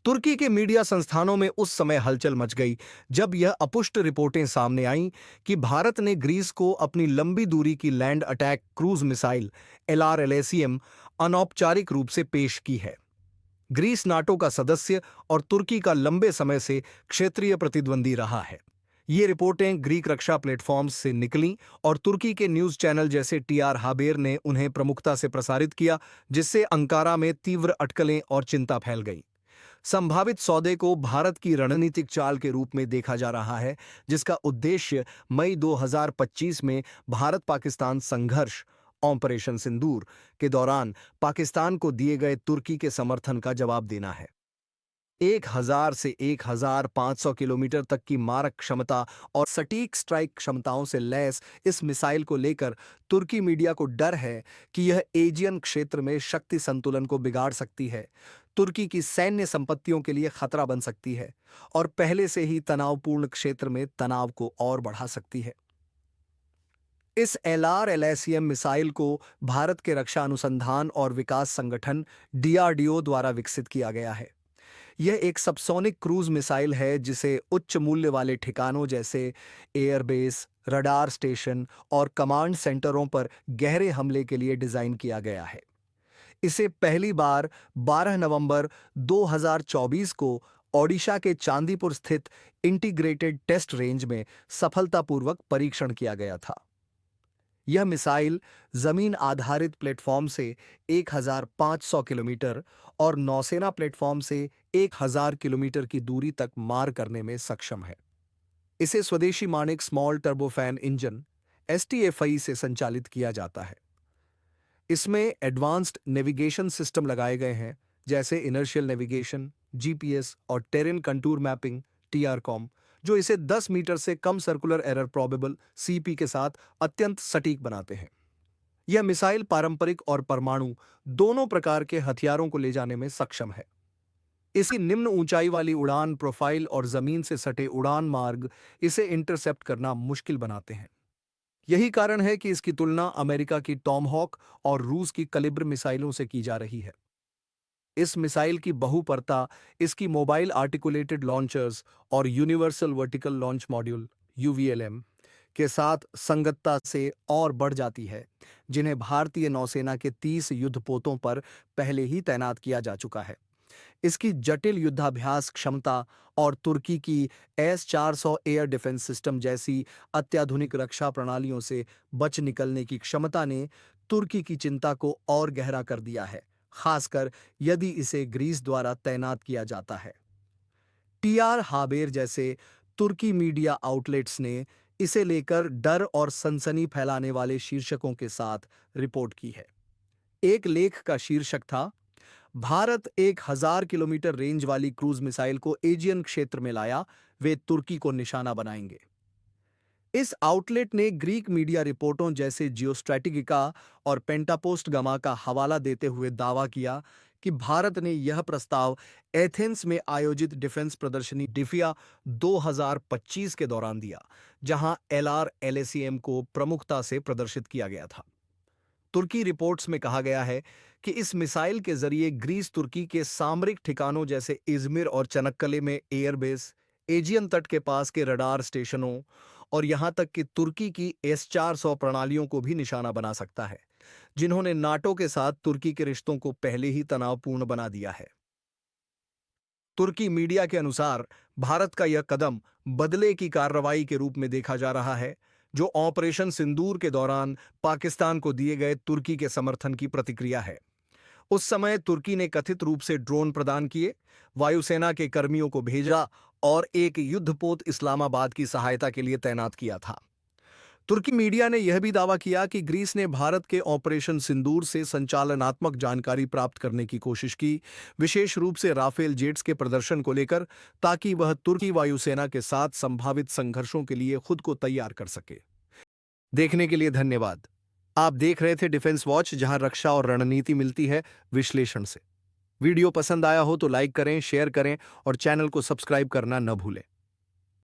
तुर्की के मीडिया संस्थानों में उस समय हलचल मच गई जब यह अपुष्ट रिपोर्टें सामने आईं कि भारत ने ग्रीस को अपनी लंबी दूरी की land attack cruise missile LRLACM अनौपचारिक रूप से पेश की है। ग्रीस नाटो का सदस्य और तुर्की का लंबे समय से क्षेत्रीय प्रतिद्वंदी रहा है। ये रिपोर्टें ग्रीक रक्षा प्लेटफॉर्म्स से निकलीं और तुर्की के न्यूज चैनल जैसे TR हाबेर ने उन्हें प्रमुखता से प्रसारित किया, जिससे अंकारा में तीव्र अटकलें और चिंता फैल गई। संभावित सौदे को भारत की रणनीतिक चाल के रूप में देखा जा रहा है, जिसका उद्देश्य मई 2025 में भारत पाकिस्तान संघर्ष ऑपरेशन सिंदूर के दौरान पाकिस्तान को दिए गए तुर्की के समर्थन का जवाब देना है। 1000 से 1500 किलोमीटर तक की मारक क्षमता और सटीक स्ट्राइक क्षमताओं से लैस इस मिसाइल को लेकर तुर्की मीडिया को डर है कि यह एजियन क्षेत्र में शक्ति संतुलन को बिगाड़ सकती है, तुर्की की सैन्य संपत्तियों के लिए खतरा बन सकती है और पहले से ही तनावपूर्ण क्षेत्र में तनाव को और बढ़ा सकती है। इस LRLACM मिसाइल को भारत के रक्षा अनुसंधान और विकास संगठन DRDO द्वारा विकसित किया गया है। यह एक सबसोनिक क्रूज मिसाइल है जिसे उच्च मूल्य वाले ठिकानों जैसे एयरबेस, रडार स्टेशन और कमांड सेंटरों पर गहरे हमले के लिए डिजाइन किया गया है। इसे पहली बार 12 नवंबर 2024 को ओडिशा के चांदीपुर स्थित इंटीग्रेटेड टेस्ट रेंज में सफलतापूर्वक परीक्षण किया गया था। यह मिसाइल जमीन आधारित प्लेटफॉर्म से 1500 किलोमीटर और नौसेना प्लेटफॉर्म से 1000 किलोमीटर की दूरी तक मार करने में सक्षम है। इसे स्वदेशी माणिक स्मॉल टर्बोफैन इंजन STFI से संचालित किया जाता है। इसमें एडवांस्ड नेविगेशन सिस्टम लगाए गए हैं, जैसे इनर्शियल नेविगेशन, GPS और टेरेन कंटूर मैपिंग TRCOM, जो इसे 10 मीटर से कम सर्कुलर एरर प्रोबेबल CP के साथ अत्यंत सटीक बनाते हैं। यह मिसाइल पारंपरिक और परमाणु दोनों प्रकार के हथियारों को ले जाने में सक्षम है। इसकी निम्न ऊंचाई वाली उड़ान प्रोफाइल और जमीन से सटे उड़ान मार्ग इसे इंटरसेप्ट करना मुश्किल बनाते हैं। यही कारण है कि इसकी तुलना अमेरिका की टॉमहॉक और रूस की कलिब्र मिसाइलों से की जा रही है। इस मिसाइल की बहुपर्ता इसकी मोबाइल आर्टिकुलेटेड लॉन्चर्स और universal vertical launch module UVLM के साथ संगतता से और बढ़ जाती है, जिन्हें भारतीय नौसेना के 30 युद्धपोतों पर पहले ही तैनात किया जा चुका है। इसकी जटिल युद्धाभ्यास क्षमता और तुर्की की S-400 एयर डिफेंस सिस्टम जैसी अत्याधुनिक रक्षा प्रणालियों से बच निकलने की क्षमता ने तुर्की की चिंता को और गहरा कर दिया है, खासकर यदि इसे ग्रीस द्वारा तैनात किया जाता है। TR हाबेर जैसे तुर्की मीडिया आउटलेट्स ने इसे लेकर डर और सनसनी फैलाने वाले शीर्षकों के साथ रिपोर्ट की है। एक लेख का शीर्षक था, भारत 1000 किलोमीटर रेंज वाली क्रूज मिसाइल को एजियन क्षेत्र में लाया, वे तुर्की को निशाना बनाएंगे। इस आउटलेट ने ग्रीक मीडिया रिपोर्टों जैसे जियोस्ट्रैटेजिका और पेंटापोस्ट गमा का हवाला देते हुए दावा किया कि भारत ने यह प्रस्ताव एथेंस में आयोजित डिफेंस प्रदर्शनी डिफिया 2025 के दौरान दिया, जहां LRLACM को प्रमुखता से प्रदर्शित किया गया था। तुर्की रिपोर्ट्स में कहा गया है कि इस मिसाइल के जरिए ग्रीस तुर्की के सामरिक ठिकानों जैसे इजमिर और चनक्कले में एयरबेस, एजियन तट के पास के रडार स्टेशनों और यहां तक कि तुर्की की S-400 प्रणालियों को भी निशाना बना सकता है, जिन्होंने नाटो के साथ तुर्की के रिश्तों को पहले ही तनावपूर्ण बना दिया है। तुर्की मीडिया के अनुसार भारत का यह कदम बदले की कार्रवाई के रूप में देखा जा रहा है, जो ऑपरेशन सिंदूर के दौरान पाकिस्तान को दिए गए तुर्की के समर्थन की प्रतिक्रिया है। उस समय तुर्की ने कथित रूप से ड्रोन प्रदान किए, वायुसेना के कर्मियों को भेजा और एक युद्धपोत इस्लामाबाद की सहायता के लिए तैनात किया था। तुर्की मीडिया ने यह भी दावा किया कि ग्रीस ने भारत के ऑपरेशन सिंदूर से संचालनात्मक जानकारी प्राप्त करने की कोशिश की, विशेष रूप से राफेल जेट्स के प्रदर्शन को लेकर, ताकि वह तुर्की वायुसेना के साथ संभावित संघर्षों के लिए खुद को तैयार कर सके। देखने के लिए धन्यवाद। आप देख रहे थे डिफेंस वॉच, जहां रक्षा और रणनीति मिलती है विश्लेषण से। वीडियो पसंद आया हो तो लाइक करें, शेयर करें और चैनल को सब्सक्राइब करना न भूलें।